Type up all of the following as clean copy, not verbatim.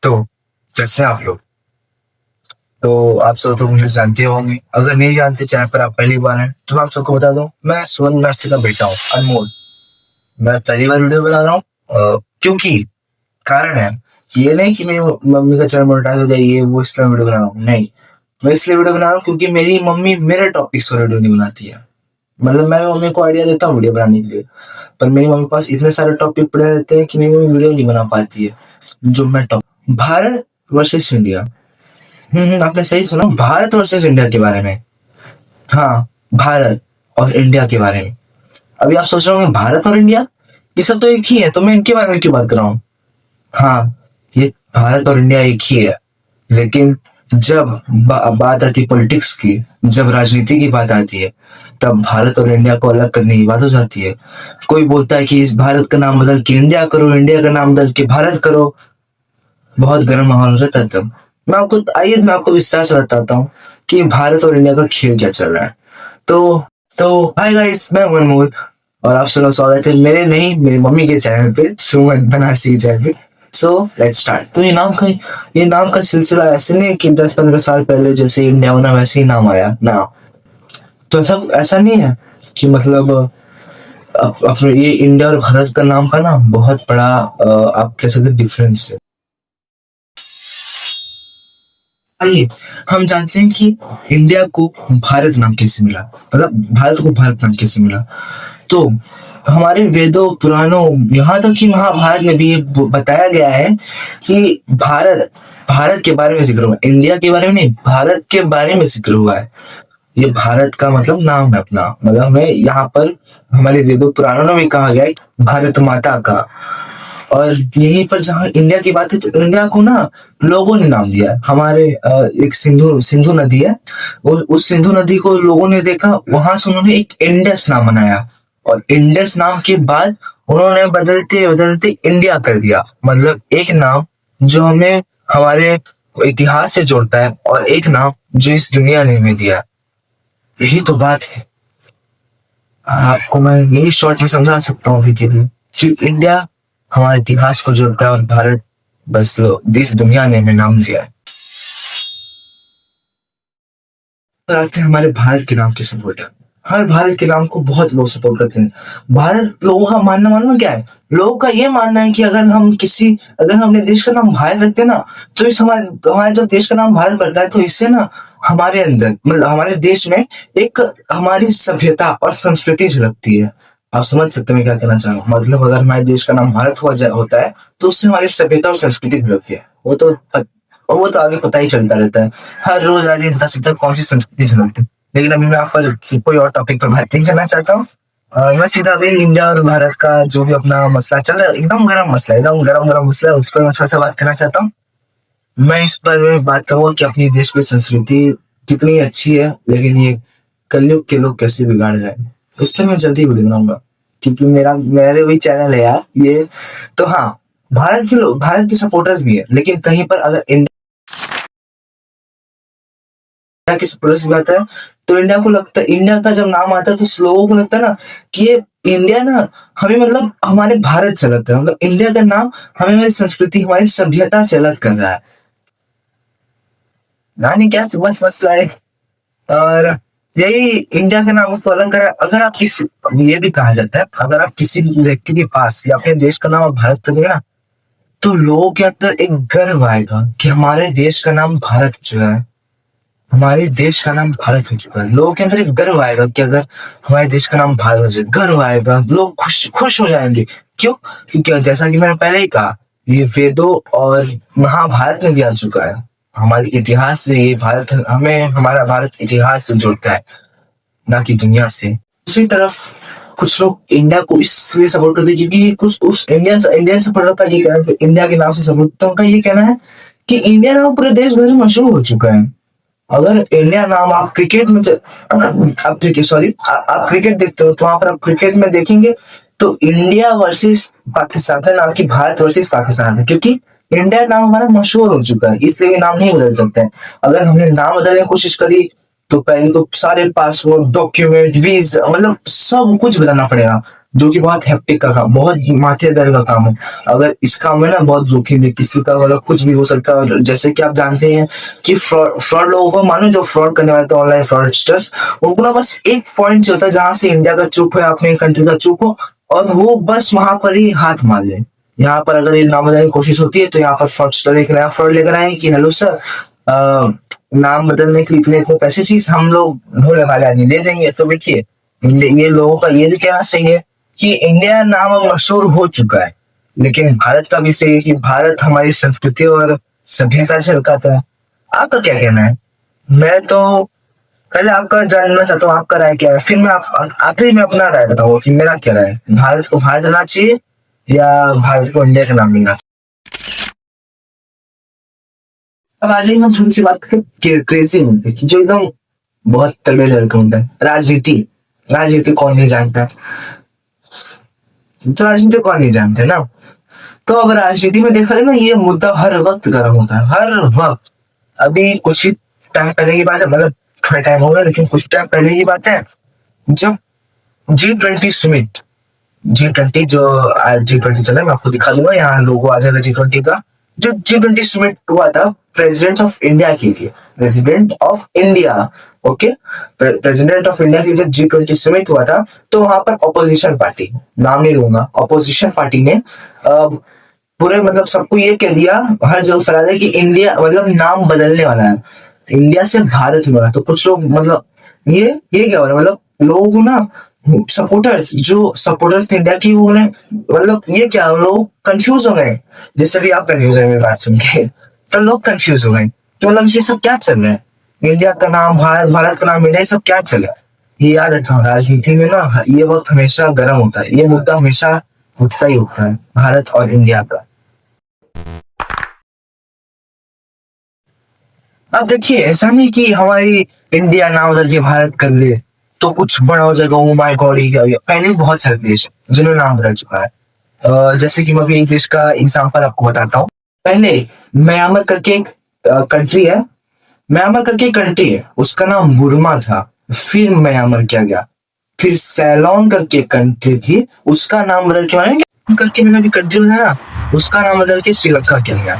तो कैसे हैं आप लोग? तो आप सब तो मुझे जानते होंगे। अगर नहीं जानते, चैनल पर आप पहली बार हैं, तो मैं आप सबको बता दूं, मैं सुवन नरसी का बेटा हूँ, अनमोल। मैं पहली बार वीडियो बना रहा हूँ क्योंकि कारण है, ये नहीं कि मेरी मम्मी का चैनल मोनेटाइज हो जाए, ये वो इसलिए वीडियो बना रहा हूँ, नहीं। मैं इसलिए वीडियो बना रहा हूँ क्योंकि मेरी मम्मी मेरे टॉपिक्स पर वीडियो नहीं बनाती है। मतलब मैं मम्मी को आइडिया देता हूँ वीडियो बनाने के लिए, पर मेरी मम्मी के पास इतने सारे टॉपिक पड़े रहते हैं कि मेरी मम्मी वीडियो नहीं बना पाती है। जो मैं टॉपिक भारत वर्सेस इंडिया, आपने सही सुना, भारत वर्सेस इंडिया के बारे में। हाँ, भारत और इंडिया के बारे में। अभी आप सोच रहे होंगे भारत और इंडिया, ये सब तो एक ही है, तो मैं इनके बारे में क्यों बात कर रहा हूँ। हाँ, ये भारत और इंडिया एक ही है, लेकिन जब बात आती है पॉलिटिक्स की, जब राजनीति की बात आती है, तब भारत और इंडिया को अलग करने की बात हो जाती है। कोई बोलता है कि इस भारत का नाम बदल के इंडिया करो, इंडिया का नाम बदल के भारत करो। बहुत गर्म माहौल रहता है तब। मैं आपको विस्तार से बताता हूँ कि भारत और इंडिया का खेल क्या चल रहा है। तो हाय गाइस, मैं हूं अनमोल और आप सब लोग स्वागत है मेरे नहीं, मेरी मम्मी के चैनल पे, सुमन बनारसी के चैनल पे। So let's start. तो ये नाम का सिलसिला ऐसे नहीं कि 10-15 साल पहले जैसे इंडिया बना वैसे ही नाम आया ना। तो ऐसा नहीं है कि मतलब अपने ये इंडिया और भारत का नाम का ना बहुत बड़ा आप कह सकते डिफरेंस है। आइए हम जानते हैं कि इंडिया को भारत नाम कैसे मिला, मतलब भारत को भारत नाम कैसे मिला। तो हमारे वेदों पुराणों, यहाँ तक कि महाभारत में भी ये बताया गया है कि भारत भारत के बारे में जिक्र हुआ, इंडिया के बारे में नहीं, भारत के बारे में जिक्र हुआ है। ये भारत का मतलब नाम है अपना, मतलब हमें यहाँ पर हमारे वेदों पुराणों में भी कहा गया है भारत माता का। और यहीं पर जहाँ इंडिया की बात है, तो इंडिया को ना लोगों ने नाम दिया है। हमारे एक सिंधु सिंधु नदी है, उस सिंधु नदी को लोगों ने देखा, वहां से उन्होंने एक इंडस नाम बनाया, और इंडस नाम के बाद उन्होंने बदलते बदलते इंडिया कर दिया। मतलब एक नाम जो हमें हमारे इतिहास से जोड़ता है, और एक नाम जो इस दुनिया ने हमें दिया। यही तो बात है। आपको मैं यही शॉर्ट में समझा सकता हूँ अभी के लिए कि इंडिया हमारे इतिहास को जोड़ता है, और भारत बस इस दुनिया ने हमें नाम दिया है। पर आते हैं हमारे भारत के नाम के सपोर्टर। हर भारत के नाम को बहुत लोग सपोर्ट करते हैं। भारत लोगों का मानना क्या है, लोगों का ये मानना है कि अगर हम अपने देश का नाम भारत रखते हैं ना, तो इस हमारे जब देश का नाम भारत पड़ता है, तो इससे ना हमारे अंदर, मतलब हमारे देश में एक हमारी सभ्यता और संस्कृति झलकती है। आप समझ सकते हैं मैं क्या कहना चाह रहा हूँ। मतलब अगर हमारे देश का नाम भारत होता है, तो उससे हमारी सभ्यता और संस्कृति झलकती है। वो तो आगे पता ही चलता रहता है। हर रोज आदमी बता सकता है कौन सी संस्कृति झलकती है। लेकिन अभी मैं आप पर कोई और टॉपिक पर बात नहीं करना चाहता हूँ। मैं सीधा अभी इंडिया और भारत का जो भी अपना मसला चल रहा है, एकदम गर्म गर्म मसला है, उस पर मैं थोड़ा सा बात करना चाहता हूँ। मैं इस पर में बात करूंगा कि अपनी देश की संस्कृति कितनी अच्छी है, लेकिन ये कलयुग के लोग कैसे बिगाड़ रहे हैं। तो इस पर मैं जल्दी वीडियो बनाऊंगा, क्योंकि मेरे भी चैनल है यार ये। तो हाँ, भारत के सपोर्टर्स भी है, लेकिन कहीं पर अगर इंडिया के सपोर्टर्स भी आता है, तो इंडिया का जब नाम आता है, तो लोगों को लगता है ना कि ये इंडिया ना हमें, मतलब हमारे भारत से लगता है, मतलब इंडिया का नाम हमें हमारी संस्कृति, हमारी सभ्यता से अलग कर रहा है। नानी क्या बस मसला है। और यही इंडिया के नाम को अलग करा। अगर आप किसी, ये भी कहा जाता है, अगर आप किसी व्यक्ति के पास या अपने देश का नाम आप भारत करेंगे ना, तो लोगों के अंदर एक गर्व आएगा कि हमारे देश का नाम भारत हो चुका है, हमारे देश का नाम भारत हो चुका है। लोगों के अंदर एक गर्व आएगा कि अगर हमारे देश का नाम भारत हो जाए, गर्व आएगा, लोग खुश खुश हो जाएंगे। क्यों? क्योंकि जैसा कि मैंने पहले ही कहा, ये वेदों और महाभारत में भी आ चुका है। हमारे इतिहास से ये भारत, हमें हमारा भारत इतिहास से जोड़ता है, ना कि दुनिया से। दूसरी तरफ कुछ लोग इंडिया को इसलिए सपोर्ट करते हैं क्योंकि कुछ उस इंडियन सपोर्टर का ये कहना है, इंडिया के नाम से सपोर्ट, तो उनका ये कहना है कि इंडिया नाम पूरे देश भर में मशहूर हो चुका है। अगर इंडिया नाम आप क्रिकेट में आप क्रिकेट देखते हो, तो वहां पर आप क्रिकेट में देखेंगे तो इंडिया वर्सेस पाकिस्तान का नाम की भारत वर्सेस पाकिस्तान है, क्योंकि इंडिया नाम हमारा मशहूर हो चुका है, इसलिए नाम नहीं बदल सकते हैं। अगर हमने नाम बदलने की कोशिश करी, तो पहले तो सारे पासपोर्ट, डॉक्यूमेंट, वीजा, मतलब सब कुछ बदलना पड़ेगा। जो कि बहुत हेक्टिक का काम, बहुत माथे दर्द का काम है। अगर इस काम में ना बहुत जोखिम है, किसी का मतलब कुछ भी हो सकता है। जैसे कि आप जानते हैं कि फ्रॉड फ्रॉड लोगों को मानो, जो फ्रॉड करने वाले थे ऑनलाइन फ्रॉडस्टर्स, उनको ना बस एक पॉइंट होता है जहां से इंडिया का चूक हो या अपने कंट्री का चूक हो, और वो बस वहां पर ही हाथ मार ले। यहाँ पर अगर ये नाम बदलने की कोशिश होती है तो यहाँ पर फ्रॉडस्टर एक नया फ्रॉड लेकर आए कि हेलो सर, नाम बदलने के लिए इतने इतने पैसे चीज हम लोग भोले भाले आदमी दे देंगे। तो देखिए, ये लोगों का ये भी कहना सही है कि इंडिया नाम अब मशहूर हो चुका है, लेकिन भारत का भी सही है कि भारत हमारी संस्कृति और सभ्यता से झलकाता है। आपका क्या कहना है? मैं तो पहले आपका जानना चाहता हूँ, आपका राय क्या है, फिर मैं आखिरी में अपना राय बताऊंगा कि मेरा क्या राय है। भारत को भारत रहना चाहिए या भारत को इंडिया का नाम मिलना चाहिए? अब आ जाइए हम थोड़ी सी बात करें क्रेजी मुद्दे की, जो एकदम बहुत तगड़े लेवल का मुद्दा है, राजनीति। राजनीति कौन नहीं जानता है? तो राजनीति कौन नहीं जानते ना। तो अब राजनीति में देखा जाए ना, ये मुद्दा हर वक्त गर्म होता है, हर वक्त। अभी कुछ ही टाइम पहले की बात है, मतलब थोड़ा टाइम हो गया, लेकिन कुछ टाइम पहले की बात है, जब G20 समिट, G20 जो आज G20 चला है, मैं आपको दिखा दूंगा, यहाँ लोगो आ जाएगा G20 का। जो G20 समिट हुआ था प्रेसिडेंट ऑफ इंडिया के लिए, president of India, okay, president of India के लिए जब G20 समिट हुआ था, तो वहां पर ऑपोजिशन पार्टी, नाम नहीं लूंगा, ऑपोजिशन पार्टी ने पूरे मतलब सबको ये कह दिया, हर जगह फैला दिया कि इंडिया मतलब नाम बदलने वाला है, इंडिया से भारत में। तो कुछ लोग मतलब ये क्या हो रहा है, मतलब लोगों को ना, सपोर्टर्स जो सपोर्टर्स थे इंडिया की, वो मतलब ये क्या, लोग कंफ्यूज हो गए, जैसे भी आप कंफ्यूज है मेरी बात सुन के, तो लोग कंफ्यूज हो गए तो मतलब ये सब क्या चल रहा है, इंडिया का नाम भारत, भारत का नाम इंडिया, ये सब क्या चल रहा है। ये याद रखना, राजनीति में ना ये वक्त हमेशा गर्म होता है, ये मुद्दा हमेशा उठता ही उठता है, भारत और इंडिया का। अब देखिए, ऐसा नहीं कि हमारी इंडिया नाम बदल के भारत कर ले तो कुछ बड़ा हो जाएगा, ओ माय गॉड, ये क्या हो गया। पहले भी बहुत सारे देश हैं जिन्होंने नाम बदल चुका है। जैसे कि मैं अभी एक देश का एग्जांपल आपको बताता हूँ। पहले म्यांमार करके एक कंट्री है, म्यांमार करके कंट्री है, उसका नाम बुर्मा था, फिर म्यांमार किया गया। फिर सैलोन करके कंट्री थी, उसका नाम बदल के करके मैंने अभी कंट्री बनाया, उसका नाम बदल के श्रीलंका किया गया।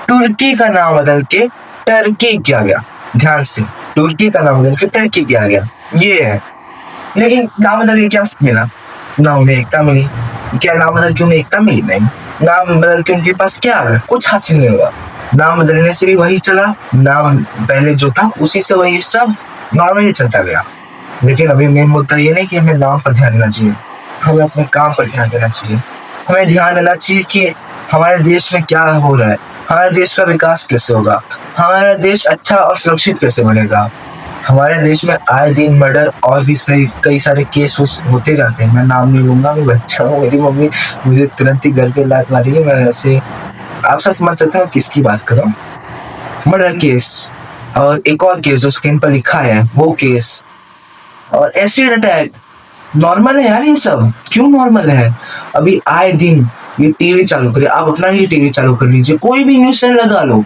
तुर्की का नाम बदल के टर्की किया गया, ध्यान से, तुर्की का नाम बदल के टर्की किया गया, ये है। लेकिन नाम बदल के क्या मिला ना, उन्हें एकता मिली। क्या नाम बदल के उन्हें एकता मिली? नहीं। नाम बदल के उनके पास क्या है? कुछ हासिल नहीं हुआ। नाम बदलने से भी वही चला, नाम पहले जो था उसी से वही सब नॉर्मली चलता गया। लेकिन अभी मेन मुद्दा ये नहीं कि हमें नाम पर ध्यान देना चाहिए, हमें अपने काम पर ध्यान देना चाहिए। हमें ध्यान देना चाहिए कि हमारे देश में क्या हो रहा है, हमारे देश का विकास कैसे होगा, हमारा देश अच्छा और सुरक्षित कैसे बनेगा। हमारे देश में आए दिन मर्डर और भी सही कई सारे केस होते जाते हैं। मैं नाम नहीं लूंगा, मैं बच्चा हूँ, मेरी मम्मी मुझे तुरंत ही घर पे लात मारी है, मैं ऐसे आप सब समझ सकते हो किसकी बात कर रहा हूँ। मर्डर केस और एक और केस जो स्क्रीन पर लिखा है वो केस, और एसिड अटैक। नॉर्मल है यार, ये सब क्यों नॉर्मल है? अभी आए दिन ये टीवी चालू करिए, आप अपना ही टीवी चालू कर लीजिए, कोई भी न्यूज चैनल लगा लो,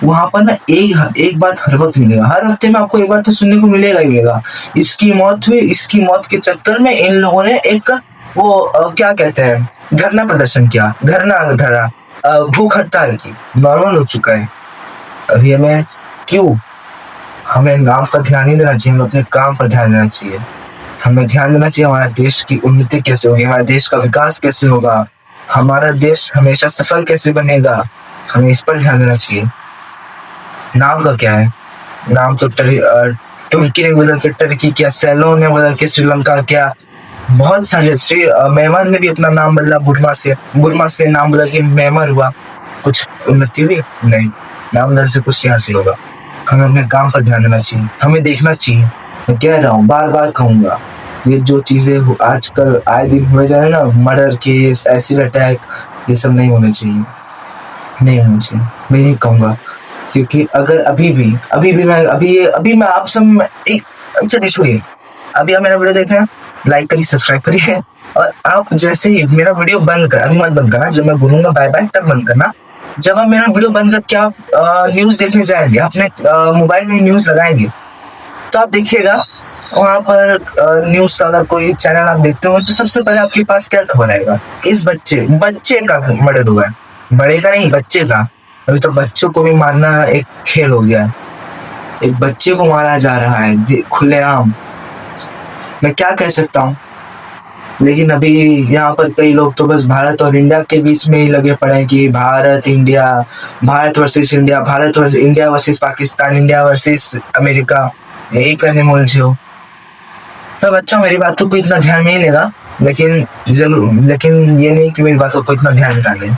वहां पर ना एक बात हर वक्त मिलेगा, हर हफ्ते में आपको एक बात तो सुनने को मिलेगा ही मिलेगा। इसकी मौत हुई, इसकी मौत के चक्कर में इन लोगों ने एक वो क्या कहते हैं, धरना प्रदर्शन किया, धरना धरा, भूख हड़ताल की। नॉर्मल हो चुका है। अभी हमें क्यों, हमें नाम पर ध्यान नहीं देना चाहिए, हमें अपने काम पर ध्यान देना चाहिए। हमें ध्यान देना चाहिए हमारे देश की उन्नति कैसे होगी, हमारे देश का विकास कैसे होगा, हमारा देश हमेशा सफल कैसे बनेगा, हमें इस पर ध्यान देना चाहिए। नाम का क्या है? नाम तो तुर्की ने बदल के टर्की किया, सैलोन ने बदल के श्रीलंका किया, बहुत सारे म्यांमार ने भी अपना नाम बदला, बुर्मा से नाम बदल के म्यांमार हुआ। कुछ उन्नति हुई? नहीं। नाम बदल से कुछ हासिल होगा? हमें अपने काम पर ध्यान देना चाहिए, हमें देखना चाहिए। मैं कह रहा हूँ, बार बार कहूंगा, ये जो चीजें आजकल आए दिन हुए जा रहे हैं ना, मर्डर केस, एसिड अटैक, ये सब नहीं होने चाहिए, नहीं होना चाहिए। मैं यही कहूंगा, क्योंकि अगर अभी मैं आप सब एक, चलिए छोड़िए, अभी आप मेरा वीडियो देख रहे हैं, लाइक करिए, सब्सक्राइब करिए, और आप जैसे ही मेरा वीडियो बंद कर, अभी मत बंद करना, जब मैं बोलूंगा बाय बाय तब बंद करना। जब आप मेरा वीडियो बंद करके आप न्यूज देखने जाएंगे, अपने मोबाइल में न्यूज लगाएंगे, तो आप देखिएगा वहाँ पर न्यूज़ का अगर कोई चैनल आप देखते हो तो सबसे पहले आपके पास क्या खबर आएगा, इस बच्चे बच्चे का मर्डर हुआ है, बड़े का नहीं, बच्चे का। अभी तो बच्चों को भी मारना एक खेल हो गया है, एक बच्चे को मारा जा रहा है खुलेआम। मैं क्या कह सकता हूँ। लेकिन अभी यहाँ पर कई लोग तो बस भारत और इंडिया के बीच में ही लगे पड़े हैं कि Bharat India, Bharat versus India, India versus Pakistan, India versus America, यही करने में उलझे हो। तो बच्चा मेरी बातों को इतना ध्यान नहीं लेगा, लेकिन ये नहीं कि मेरी बातों को इतना ध्यान डाले।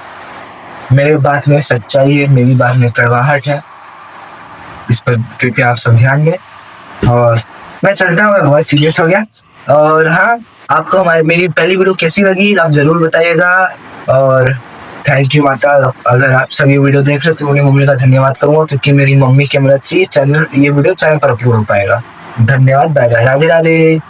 मेरी बात में सच्चाई है, मेरी बात में कड़वाहट है, इस पर कृपया आप सब ध्यान दें। और मैं चलता हूँ, मैं बहुत सीरियस हो गया। और हाँ, आपको मेरी पहली वीडियो कैसी लगी आप जरूर बताइएगा। और थैंक यू माता, अगर आप सब ये वीडियो देख रहे हो तो उन्हें मम्मी का धन्यवाद करूंगा, क्योंकि मेरी मम्मी की मदद से ये वीडियो चैनल पर अपलोड हो पाएगा। धन्यवाद, बाय बाय, राधे राधे।